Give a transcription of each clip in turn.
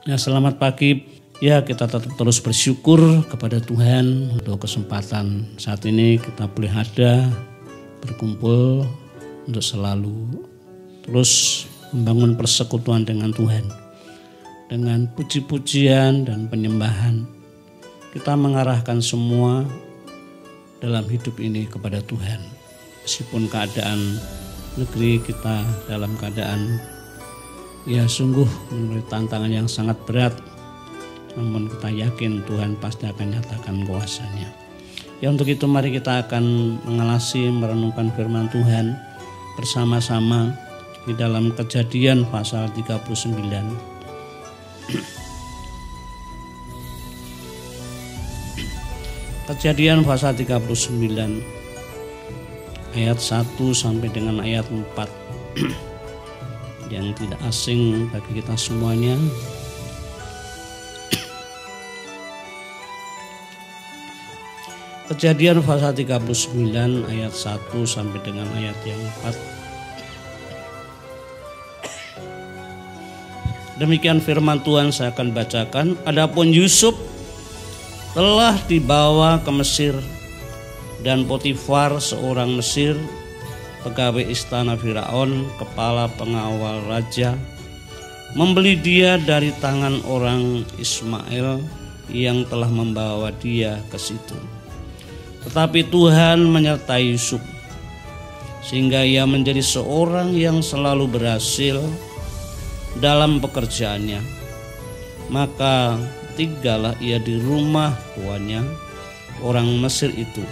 Ya, selamat pagi. Ya, kita tetap terus bersyukur kepada Tuhan untuk kesempatan saat ini kita boleh ada, berkumpul untuk selalu terus membangun persekutuan dengan Tuhan. Dengan puji-pujian dan penyembahan, kita mengarahkan semua dalam hidup ini kepada Tuhan. Meskipun keadaan negeri kita dalam keadaan ya sungguh menurut tantangan yang sangat berat, namun kita yakin Tuhan pasti akan nyatakan kuasa-Nya. Ya, untuk itu mari kita akan mengalasi merenungkan firman Tuhan bersama-sama di dalam Kejadian pasal 39. Kejadian pasal 39 ayat 1 sampai dengan ayat 4. Yang tidak asing bagi kita semuanya. Kejadian pasal 39 ayat 1 sampai dengan ayat yang 4. Demikian firman Tuhan, saya akan bacakan. Adapun Yusuf telah dibawa ke Mesir, dan Potifar seorang Mesir, pegawai istana Firaun, kepala pengawal raja, membeli dia dari tangan orang Ismail yang telah membawa dia ke situ. Tetapi Tuhan menyertai Yusuf sehingga ia menjadi seorang yang selalu berhasil dalam pekerjaannya. Maka tinggallah ia di rumah tuannya, orang Mesir itu.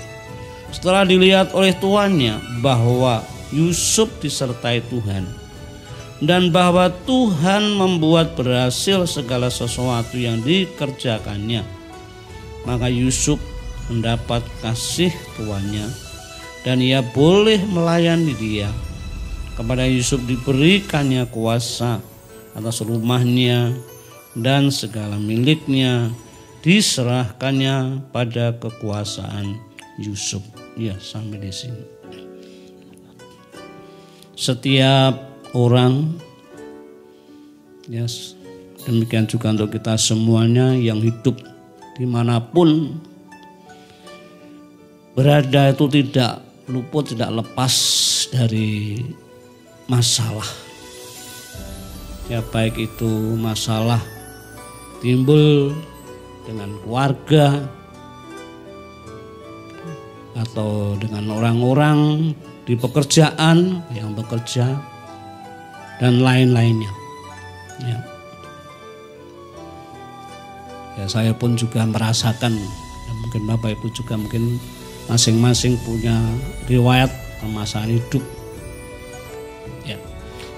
Setelah dilihat oleh tuannya bahwa Yusuf disertai Tuhan dan bahwa Tuhan membuat berhasil segala sesuatu yang dikerjakannya, maka Yusuf mendapat kasih tuannya dan ia boleh melayani dia. Kepada Yusuf diberikannya kuasa atas rumahnya dan segala miliknya diserahkannya pada kekuasaan Yusuf. Ya, sampai di sini. Setiap orang, ya, demikian juga untuk kita semuanya yang hidup dimanapun berada, itu tidak luput, tidak lepas dari masalah. Ya, baik itu masalah timbul dengan keluarga, atau dengan orang-orang di pekerjaan yang bekerja dan lain-lainnya. Ya. Ya, saya pun juga merasakan, ya, mungkin Bapak Ibu juga mungkin masing-masing punya riwayat masalah hidup. Ya.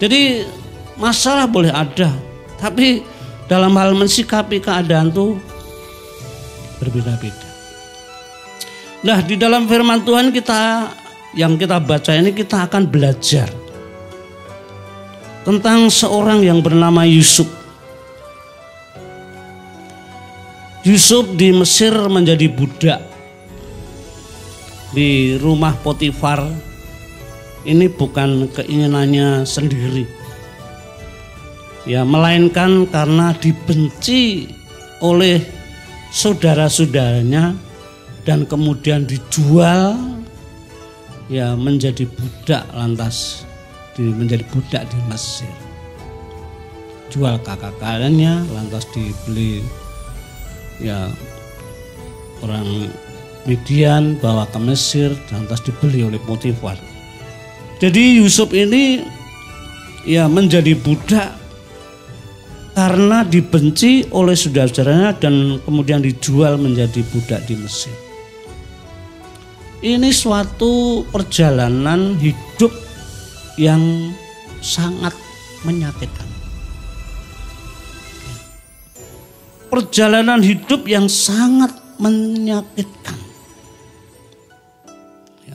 Jadi masalah boleh ada, tapi dalam hal mensikapi keadaan itu berbeda-beda. Nah, di dalam firman Tuhan yang kita baca ini, kita akan belajar tentang seorang yang bernama Yusuf. Yusuf di Mesir menjadi budak di rumah Potifar. Ini bukan keinginannya sendiri, ya, melainkan karena dibenci oleh saudara-saudaranya dan kemudian dijual, ya, menjadi budak, lantas menjadi budak di Mesir. Jual kakak-kakaknya, lantas dibeli, ya, orang Midian, bawa ke Mesir, lantas dibeli oleh Potifar. Jadi Yusuf ini, ya, menjadi budak karena dibenci oleh saudara-saudaranya dan kemudian dijual menjadi budak di Mesir. Ini suatu perjalanan hidup yang sangat menyakitkan. Perjalanan hidup yang sangat menyakitkan. Ya.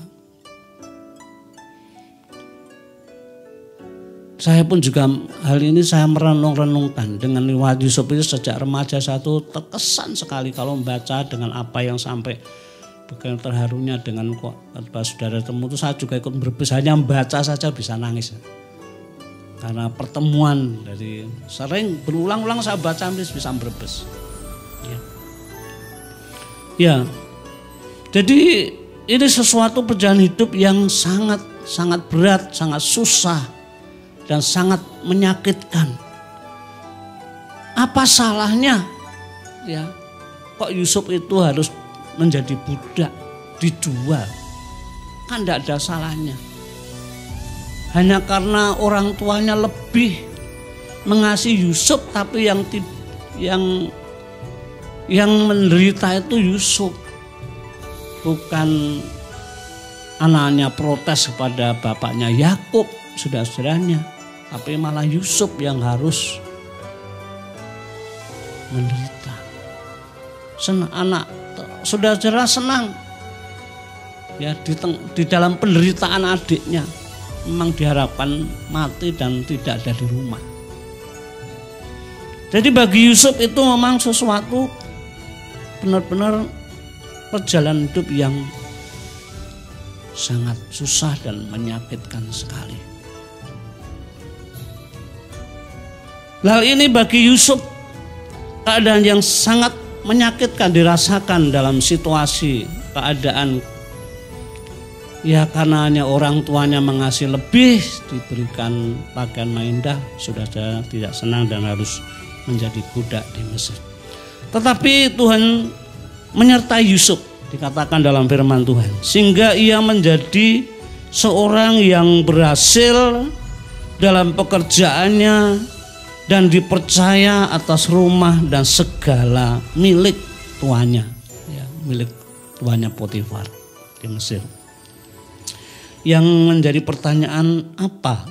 Saya pun juga hal ini saya merenung-renungkan dengan riwayat Yusuf itu sejak remaja. Satu terkesan sekali kalau membaca dengan apa yang sampai bukan terharunya dengan saudara temu itu, saya juga ikut berbes, hanya membaca saja bisa nangis. karena pertemuan dari sering berulang-ulang saya baca bisa Brebes. Ya, jadi ini sesuatu perjalanan hidup yang sangat berat, sangat susah, dan sangat menyakitkan. Apa salahnya? Ya, kok Yusuf itu harus menjadi budak, dijual? Kan tidak ada salahnya. Hanya karena orang tuanya lebih mengasihi Yusuf, tapi yang menderita itu Yusuf, bukan anaknya protes kepada bapaknya Yakub, saudara-saudaranya, tapi malah Yusuf yang harus menderita. Anak saudara-saudara senang ya di dalam penderitaan adiknya, memang diharapkan mati dan tidak ada di rumah. Jadi bagi Yusuf itu memang sesuatu benar-benar perjalanan hidup yang sangat susah dan menyakitkan sekali. Hal ini bagi Yusuf keadaan yang sangat menyakitkan dirasakan dalam situasi keadaan ya karena hanya orang tuanya mengasihi lebih, diberikan pakaian indah, sudah tidak senang dan harus menjadi budak di Mesir. Tetapi Tuhan menyertai Yusuf, dikatakan dalam firman Tuhan, sehingga ia menjadi seorang yang berhasil dalam pekerjaannya dan dipercaya atas rumah dan segala milik tuannya, ya, milik tuannya Potifar di Mesir. Yang menjadi pertanyaan, apa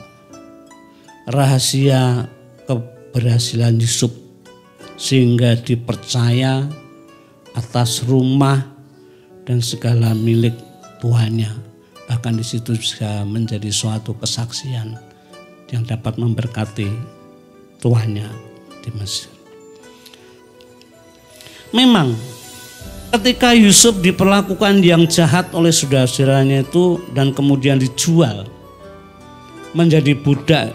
rahasia keberhasilan Yusuf sehingga dipercaya atas rumah dan segala milik tuannya, bahkan di situ bisa menjadi suatu kesaksian yang dapat memberkati tuannya di Mesir. Memang ketika Yusuf diperlakukan yang jahat oleh saudara-saudaranya itu dan kemudian dijual menjadi budak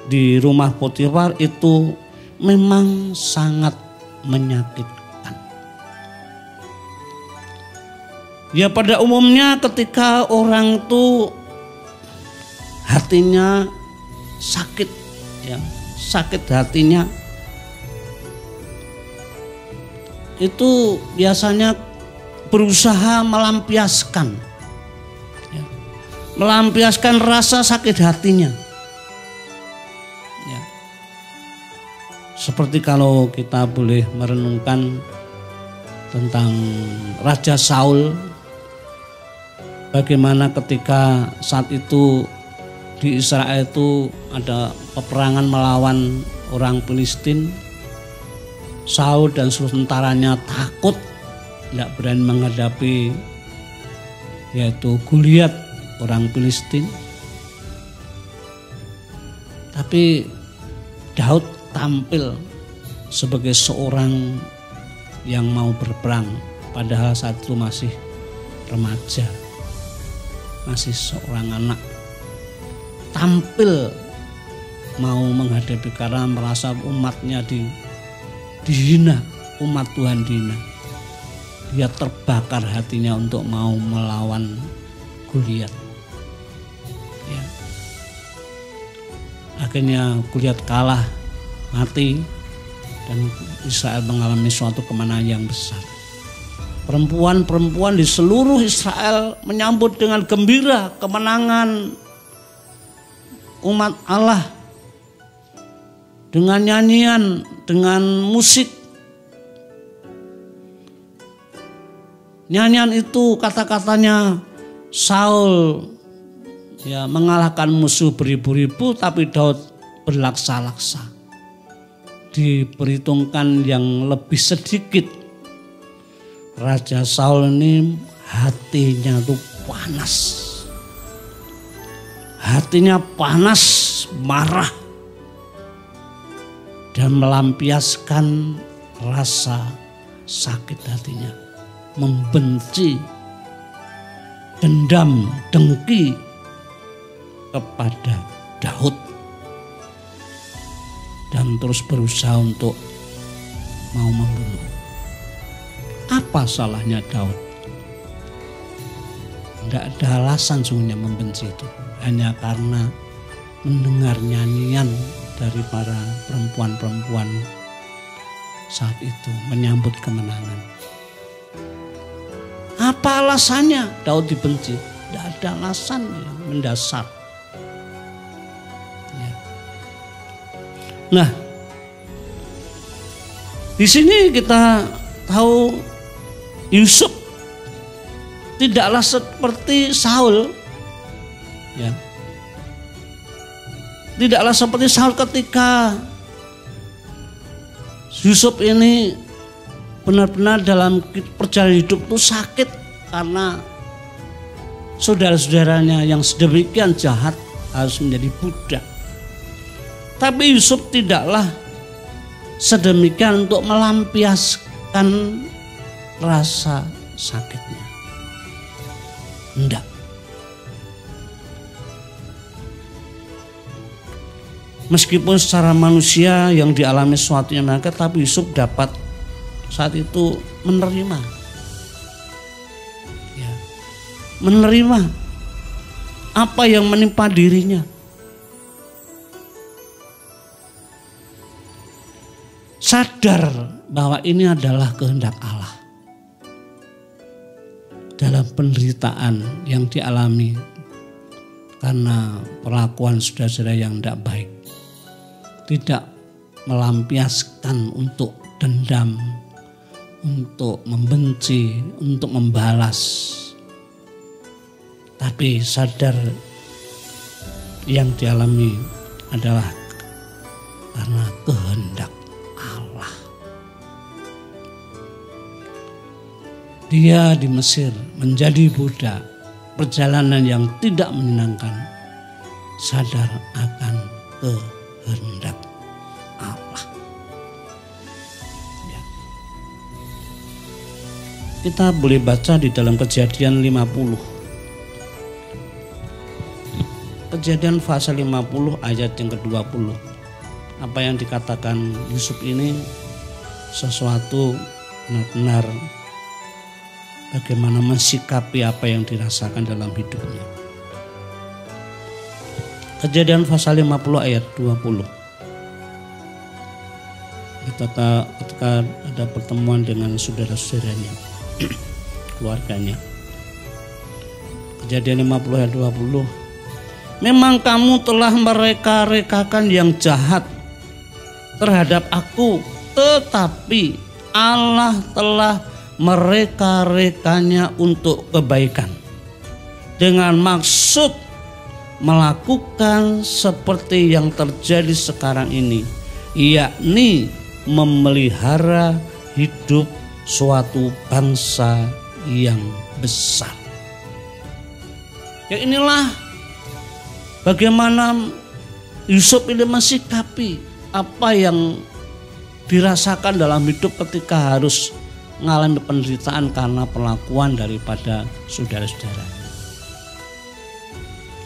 di rumah Potifar, itu memang sangat menyakitkan. Ya pada umumnya ketika orang itu hatinya sakit, ya sakit hatinya, itu biasanya berusaha melampiaskan, ya, melampiaskan rasa sakit hatinya. Ya. Seperti kalau kita boleh merenungkan tentang Raja Saul, bagaimana ketika saat itu di Israel itu ada peperangan melawan orang Filistin, Saul dan seluruh tentaranya takut, tidak berani menghadapi yaitu Goliat orang Filistin. Tapi Daud tampil sebagai seorang yang mau berperang, padahal saat itu masih remaja, masih seorang anak. Tampil mau menghadapi karena merasa umatnya dihina, umat Tuhan dihina. Dia terbakar hatinya untuk mau melawan Goliat. Ya. Akhirnya Goliat kalah, mati, dan Israel mengalami suatu kemenangan yang besar. Perempuan-perempuan di seluruh Israel menyambut dengan gembira kemenangan umat Allah dengan nyanyian, dengan musik. Nyanyian itu kata-katanya Saul ya mengalahkan musuh beribu-ribu, tapi Daud berlaksa-laksa. Diperhitungkan yang lebih sedikit. Raja Saul ini hatinya tuh panas. Hatinya panas, marah, dan melampiaskan rasa sakit hatinya, membenci, dendam, dengki kepada Daud. yang terus berusaha untuk mau membunuh. Apa salahnya Daud? Tidak ada alasan sungguhnya membenci itu. Hanya karena mendengar nyanyian dari para perempuan-perempuan saat itu menyambut kemenangan. Apa alasannya Daud dibenci? Tidak ada alasan yang mendasar. Ya. Nah, di sini kita tahu Yusuf tidaklah seperti Saul. Ya. Tidaklah seperti Saul ketika Yusuf ini benar-benar dalam perjalanan hidup itu sakit karena saudara-saudaranya yang sedemikian jahat harus menjadi budak. Tapi Yusuf tidaklah sedemikian untuk melampiaskan rasa sakitnya. Enggak. Meskipun secara manusia yang dialami sesuatu yang menyakitkan, tapi Yusuf dapat saat itu menerima. Ya. Menerima apa yang menimpa dirinya. Sadar bahwa ini adalah kehendak Allah. Dalam penderitaan yang dialami karena perlakuan saudara-saudara yang tidak baik. Tidak melampiaskan untuk dendam, untuk membenci, untuk membalas. Tapi sadar yang dialami adalah karena kehendak Allah. Dia di Mesir menjadi budak, perjalanan yang tidak menyenangkan. Sadar akan kehendak Allah. Ya. Kita boleh baca di dalam Kejadian 50. Kejadian pasal 50 ayat yang ke-20. Apa yang dikatakan Yusuf ini sesuatu benar-benar bagaimana mensikapi apa yang dirasakan dalam hidupnya. Kejadian pasal 50 ayat 20. Ketika ada pertemuan dengan saudara-saudaranya, keluarganya. Kejadian 50 ayat 20. Memang kamu telah mereka-rekakan yang jahat terhadap aku, tetapi Allah telah mereka-rekanya untuk kebaikan dengan maksud melakukan seperti yang terjadi sekarang ini, yakni memelihara hidup suatu bangsa yang besar. Ya, inilah bagaimana Yusuf ini mensikapi apa yang dirasakan dalam hidup ketika harus mengalami penderitaan karena perlakuan daripada saudara-saudaranya.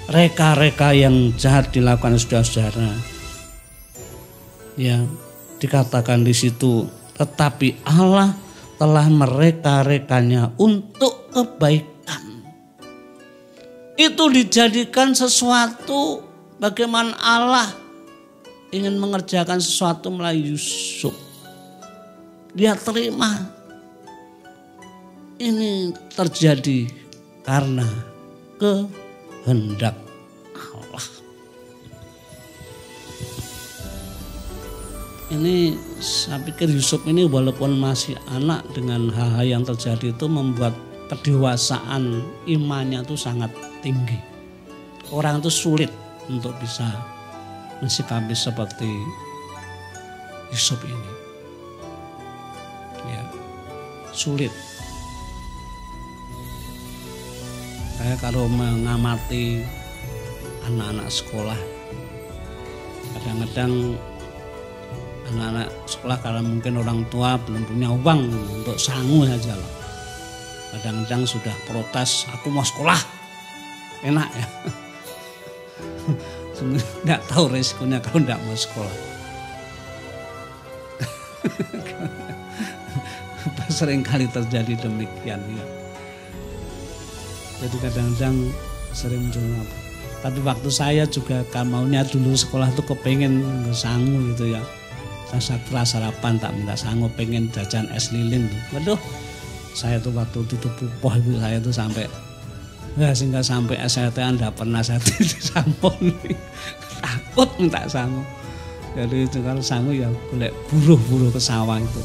Reka-reka yang jahat dilakukan saudara-saudara. Ya, dikatakan di situ, tetapi Allah telah mereka-rekanya untuk kebaikan. Itu dijadikan sesuatu bagaimana Allah ingin mengerjakan sesuatu melalui Yusuf. Dia terima. Ini terjadi karena kehendak Allah. Ini saya pikir Yusuf ini walaupun masih anak, dengan hal-hal yang terjadi itu membuat kedewasaan imannya itu sangat tinggi. Orang itu sulit untuk bisa mensikapi seperti Yusuf ini. Ya, sulit. Saya kalau mengamati anak-anak sekolah, kadang-kadang anak-anak sekolah karena mungkin orang tua belum punya uang untuk sangu saja lah. Kadang-kadang sudah protes, aku mau sekolah, enak ya. Nggak tahu resikonya kalau nggak mau sekolah. Seringkali terjadi demikian ya. Jadi kadang-kadang sering muncul apa. Tapi waktu saya juga maunya dulu sekolah tuh kepengen sangu gitu ya. Kelas sarapan tak minta sangu, pengen jajan es lilin tuh. Waduh, saya tuh waktu itu pupoh ibu saya tuh sampai sehingga sampai SLT enggak pernah saya disampun. Takut minta sangu. Jadi itu kalau sangu ya golek buruh-buruh ke sawah itu.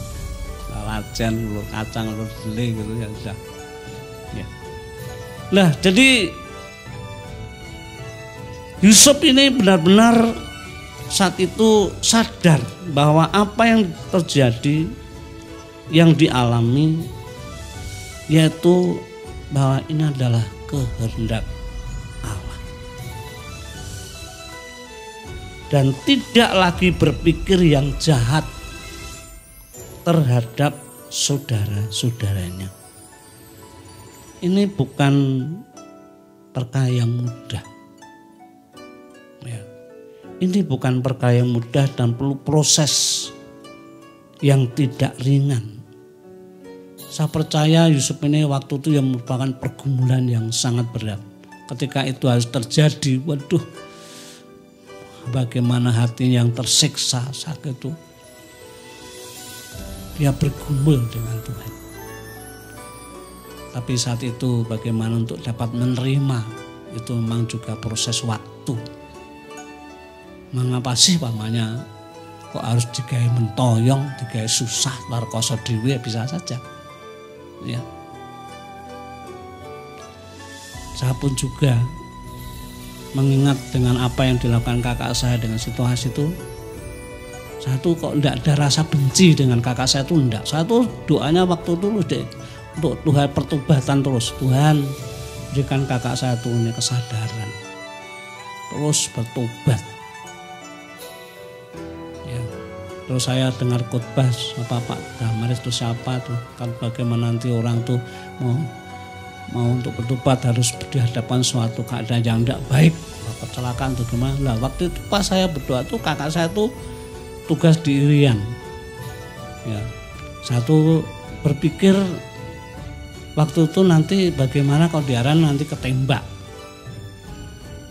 Lajen, telur kacang, telur dele gitu ya sudah. Ya. Nah, jadi Yusuf ini benar-benar saat itu sadar bahwa apa yang terjadi, yang dialami, yaitu bahwa ini adalah kehendak Allah. Dan tidak lagi berpikir yang jahat terhadap saudara-saudaranya. Ini bukan perkara yang mudah. Ya. Ini bukan perkara yang mudah dan perlu proses yang tidak ringan. Saya percaya Yusuf ini waktu itu yang merupakan pergumulan yang sangat berat. Ketika itu harus terjadi, waduh, bagaimana hatinya yang tersiksa saat itu. Dia bergumul dengan Tuhan. Tapi saat itu bagaimana untuk dapat menerima, itu memang juga proses waktu. Mengapa sih pamannya kok harus digawe mentoyong, digawe susah, larkoso dhewe bisa saja. Ya. Saya pun juga mengingat dengan apa yang dilakukan kakak saya dengan situasi itu. Saya tuh kok enggak ada rasa benci dengan kakak saya tuh enggak. Saya tuh doanya waktu dulu deh untuk Tuhan pertobatan terus. Tuhan berikan kakak saya tuh punya kesadaran. Terus bertobat. Ya. Terus saya dengar khotbah Pak Damaris itu siapa tuh. Kan bagaimana nanti orang tuh mau untuk bertobat harus dihadapkan suatu keadaan yang enggak baik. Kecelakaan tuh gimana. Nah waktu itu pas saya berdoa tuh kakak saya tuh tugas di Irian. Ya. Satu berpikir waktu itu nanti bagaimana kalau di Irian nanti ketembak.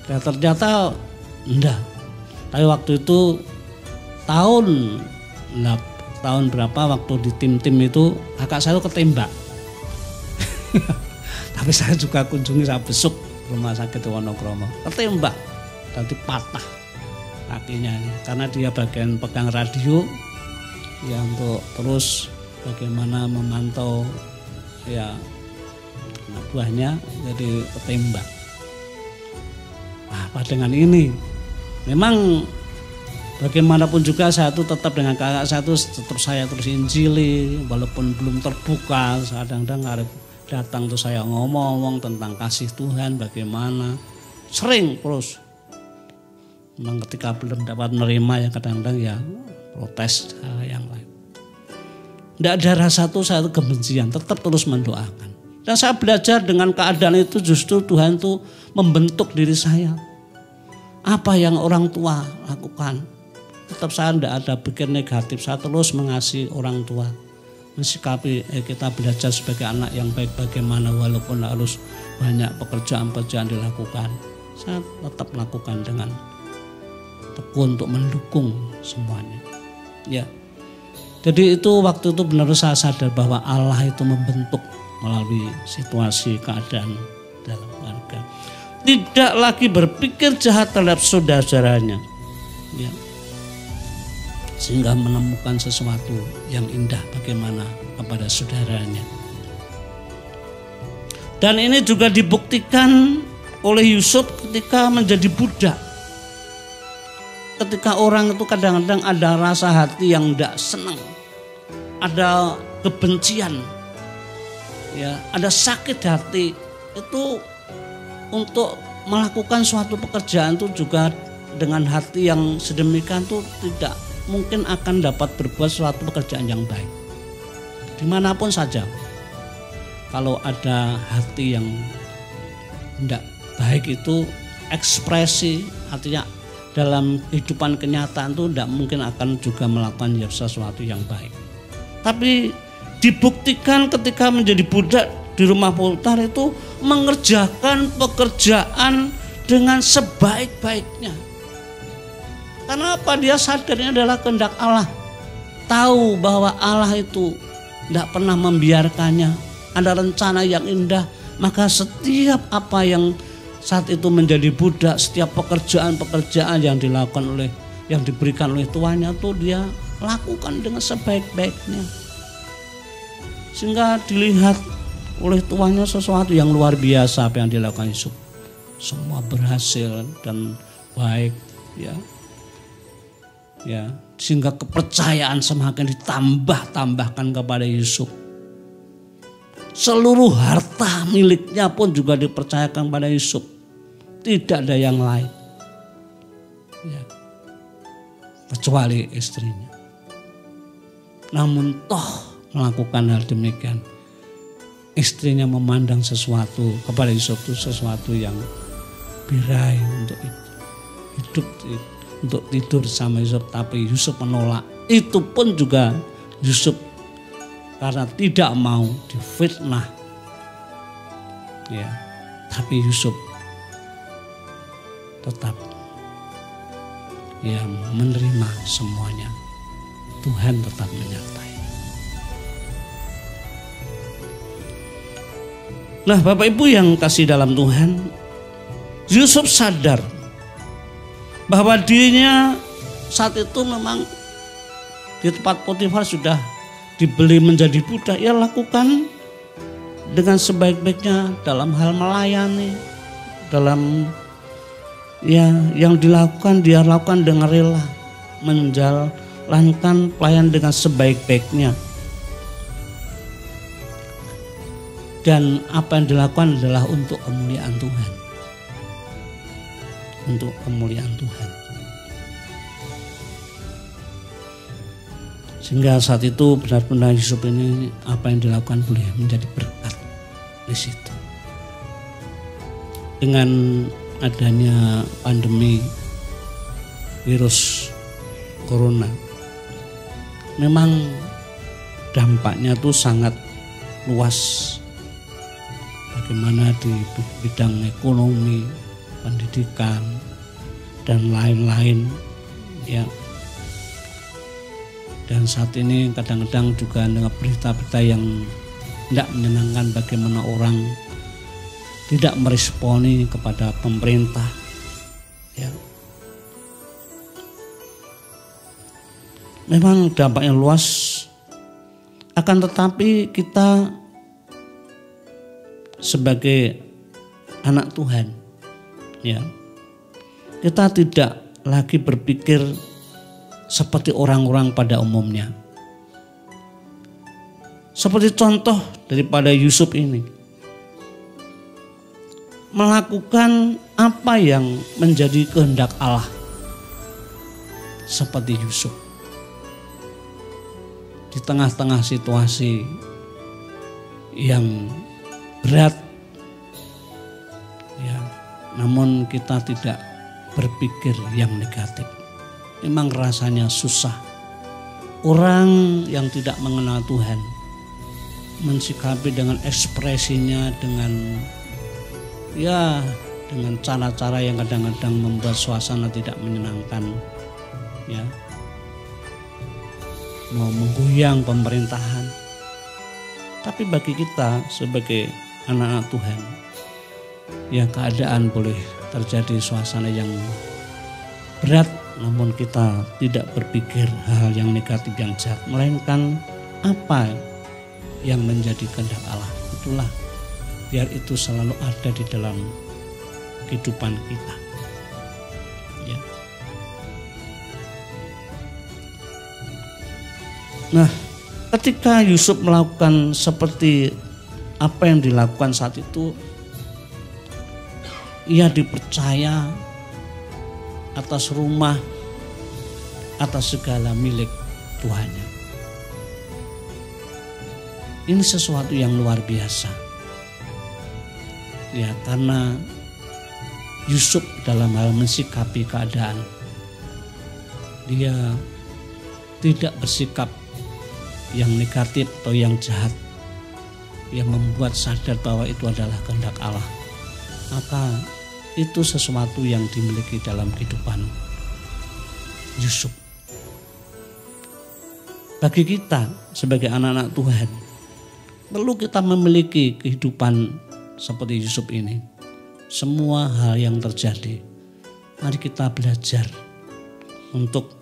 Ya, ternyata enggak. Tapi waktu itu tahun berapa waktu di tim-tim itu kakak saya itu ketembak. Tapi saya juga kunjungi, saya besuk rumah sakit Wonokromo. Ketembak, nanti patah kakinya ini karena dia bagian pegang radio ya untuk terus bagaimana memantau ya anak buahnya jadi ketembak. Apa dengan ini memang bagaimanapun juga saya tuh tetap dengan kakak saya tuh terus injili walaupun belum terbuka. Kadang-kadang datang tuh saya ngomong tentang kasih Tuhan bagaimana sering terus. Memang ketika belum dapat menerima ya kadang-kadang ya protes yang lain. Tidak ada rasa tuh saya kebencian, tetap terus mendoakan. Dan saya belajar dengan keadaan itu justru Tuhan tuh membentuk diri saya. Apa yang orang tua lakukan, tetap saya tidak ada pikir negatif, saya terus mengasihi orang tua. Mensikapi kita belajar sebagai anak yang baik bagaimana walaupun harus banyak pekerjaan-pekerjaan dilakukan. Saya tetap lakukan dengan tekun untuk mendukung semuanya. Ya. Jadi itu waktu itu benar saya sadar bahwa Allah itu membentuk melalui situasi keadaan dalam keluarga. Tidak lagi berpikir jahat terhadap saudara-saudaranya. Ya. Sehingga menemukan sesuatu yang indah bagaimana kepada saudaranya. Dan ini juga dibuktikan oleh Yusuf ketika menjadi budak. Ketika orang itu kadang-kadang ada rasa hati yang tidak senang, ada kebencian, ya, ada sakit hati, itu untuk melakukan suatu pekerjaan itu juga dengan hati yang sedemikian itu tidak mungkin akan dapat berbuat suatu pekerjaan yang baik. Dimanapun saja, kalau ada hati yang tidak baik itu ekspresi, artinya dalam kehidupan kenyataan itu tidak mungkin akan juga melakukan sesuatu yang baik. Tapi dibuktikan ketika menjadi budak di rumah Potifar itu mengerjakan pekerjaan dengan sebaik-baiknya. Karena apa? Dia sadarnya adalah kehendak Allah. Tahu bahwa Allah itu tidak pernah membiarkannya. Ada rencana yang indah. Maka setiap apa yang saat itu menjadi budak, setiap pekerjaan-pekerjaan yang dilakukan oleh, yang diberikan oleh tuannya itu dia lakukan dengan sebaik-baiknya. Sehingga dilihat oleh tuannya sesuatu yang luar biasa apa yang dilakukan Yusuf. Semua berhasil dan baik, ya. Ya, sehingga kepercayaan semakin ditambahkan kepada Yusuf. Seluruh harta miliknya pun juga dipercayakan pada Yusuf. Tidak ada yang lain, ya, kecuali istrinya. Namun toh melakukan hal demikian, istrinya memandang sesuatu kepada Yusuf itu sesuatu yang birahi untuk hidup, untuk tidur sama Yusuf, tapi Yusuf menolak. Itu pun juga Yusuf karena tidak mau difitnah, ya, tapi Yusuf tetap, ya, menerima semuanya. Tuhan tetap menyertai. Nah, Bapak Ibu yang kasih dalam Tuhan, Yusuf sadar bahwa dirinya saat itu memang di tempat Potifar sudah dibeli menjadi budak. Ia lakukan dengan sebaik-baiknya dalam hal melayani, dalam, ya, yang dilakukan dia lakukan dengan rela, menjalankan pelayan dengan sebaik-baiknya. Dan apa yang dilakukan adalah untuk kemuliaan Tuhan. Untuk kemuliaan Tuhan. Sehingga saat itu benar-benar Yusuf ini apa yang dilakukan boleh menjadi berkat di situ. Dengan adanya pandemi virus corona, memang dampaknya tuh sangat luas. Bagaimana di bidang ekonomi, pendidikan, dan lain-lain, ya. Dan saat ini kadang-kadang juga dengan berita-berita yang tidak menyenangkan, bagaimana orang tidak meresponi kepada pemerintah, ya. Memang dampaknya luas, akan tetapi kita sebagai anak Tuhan, ya, kita tidak lagi berpikir seperti orang-orang pada umumnya. Seperti contoh daripada Yusuf ini, melakukan apa yang menjadi kehendak Allah. Seperti Yusuf, di tengah-tengah situasi yang berat, ya, namun kita tidak berpikir yang negatif. Memang rasanya susah. Orang yang tidak mengenal Tuhan mensikapi dengan ekspresinya, dengan, ya, dengan cara-cara yang kadang-kadang membuat suasana tidak menyenangkan, ya, mau menggoyang pemerintahan. Tapi bagi kita sebagai anak-anak Tuhan, ya, keadaan boleh terjadi suasana yang berat, namun kita tidak berpikir hal yang negatif yang jahat, melainkan apa yang menjadi kehendak Allah. Itulah, biar itu selalu ada di dalam kehidupan kita, ya. Nah, ketika Yusuf melakukan seperti apa yang dilakukan saat itu, ia dipercaya atas rumah, atas segala milik Tuhannya. Ini sesuatu yang luar biasa, ya, karena Yusuf dalam hal mensikapi keadaan dia tidak bersikap yang negatif atau yang jahat, yang membuat sadar bahwa itu adalah kehendak Allah, maka itu sesuatu yang dimiliki dalam kehidupan Yusuf. Bagi kita sebagai anak-anak Tuhan, perlu kita memiliki kehidupan seperti Yusuf ini. Semua hal yang terjadi, mari kita belajar untuk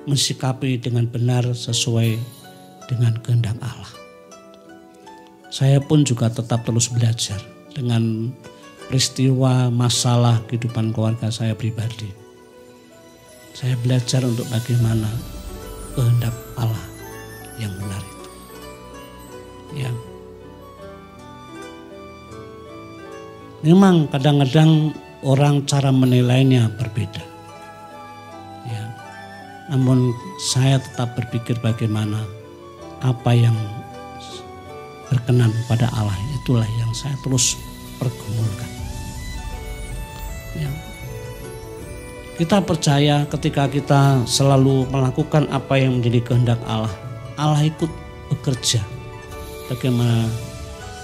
mensikapi dengan benar sesuai dengan kehendak Allah. Saya pun juga tetap terus belajar dengan peristiwa masalah kehidupan keluarga saya pribadi. Saya belajar untuk bagaimana kehendak Allah yang benar itu. Ya. Memang kadang-kadang orang cara menilainya berbeda. Ya. Namun saya tetap berpikir bagaimana apa yang berkenan pada Allah, itulah yang saya terus pergumulkan. Ya. Kita percaya ketika kita selalu melakukan apa yang menjadi kehendak Allah, Allah ikut bekerja. Bagaimana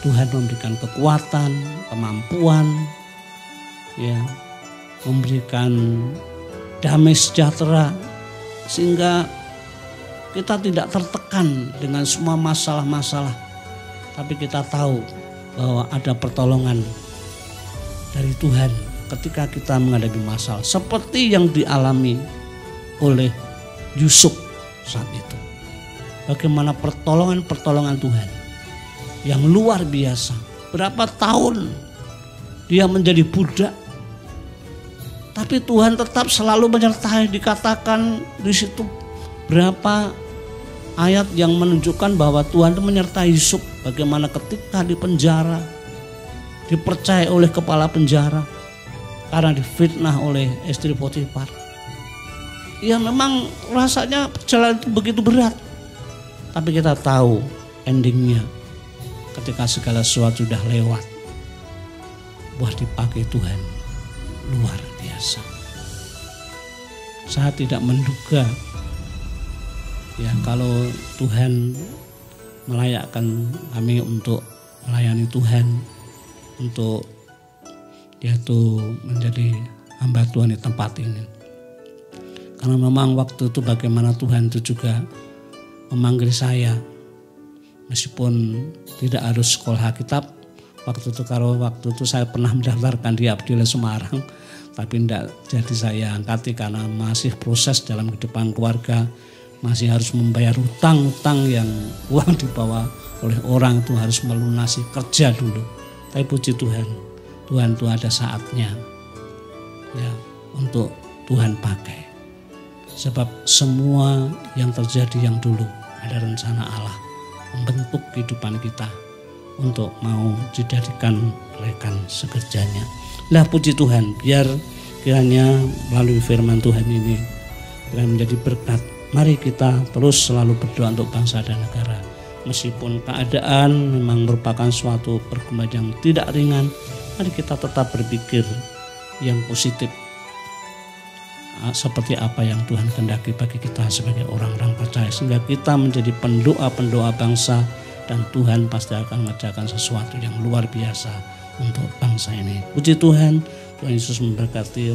Tuhan memberikan kekuatan, kemampuan, ya, memberikan damai sejahtera, sehingga kita tidak tertekan dengan semua masalah-masalah, tapi kita tahu bahwa ada pertolongan dari Tuhan ketika kita menghadapi masalah seperti yang dialami oleh Yusuf saat itu. Bagaimana pertolongan Tuhan yang luar biasa. Berapa tahun dia menjadi budak, tapi Tuhan tetap selalu menyertai. Dikatakan di situ berapa ayat yang menunjukkan bahwa Tuhan itu menyertai Yusuf. Bagaimana ketika di penjara, dipercaya oleh kepala penjara karena difitnah oleh istri Potifar. Ya memang rasanya perjalanan itu begitu berat, tapi kita tahu endingnya ketika segala sesuatu sudah lewat, buah dipakai Tuhan luar biasa. Saya tidak menduga ya kalau Tuhan melayakkan kami untuk melayani Tuhan, untuk yaitu menjadi hamba Tuhan di tempat ini. Karena memang waktu itu bagaimana Tuhan itu juga memanggil saya, meskipun tidak harus sekolah Alkitab. Waktu itu saya pernah mendaftarkan di Abdillah Semarang, tapi tidak jadi saya angkati karena masih proses dalam kehidupan keluarga, masih harus membayar utang-utang yang uang dibawa oleh orang itu harus melunasi, kerja dulu. Tapi puji Tuhan, Tuhan itu ada saatnya ya untuk Tuhan pakai. Sebab semua yang terjadi yang dulu ada rencana Allah membentuk kehidupan kita untuk mau dijadikan rekan sekerjanya. Lah puji Tuhan, biar kiranya melalui firman Tuhan ini kiranya menjadi berkat. Mari kita terus selalu berdoa untuk bangsa dan negara. Meskipun keadaan memang merupakan suatu pergumulan yang tidak ringan, mari kita tetap berpikir yang positif, seperti apa yang Tuhan kehendaki bagi kita sebagai orang-orang percaya, sehingga kita menjadi pendoa-pendoa bangsa, dan Tuhan pasti akan mengerjakan sesuatu yang luar biasa untuk bangsa ini. Puji Tuhan, Tuhan Yesus memberkati.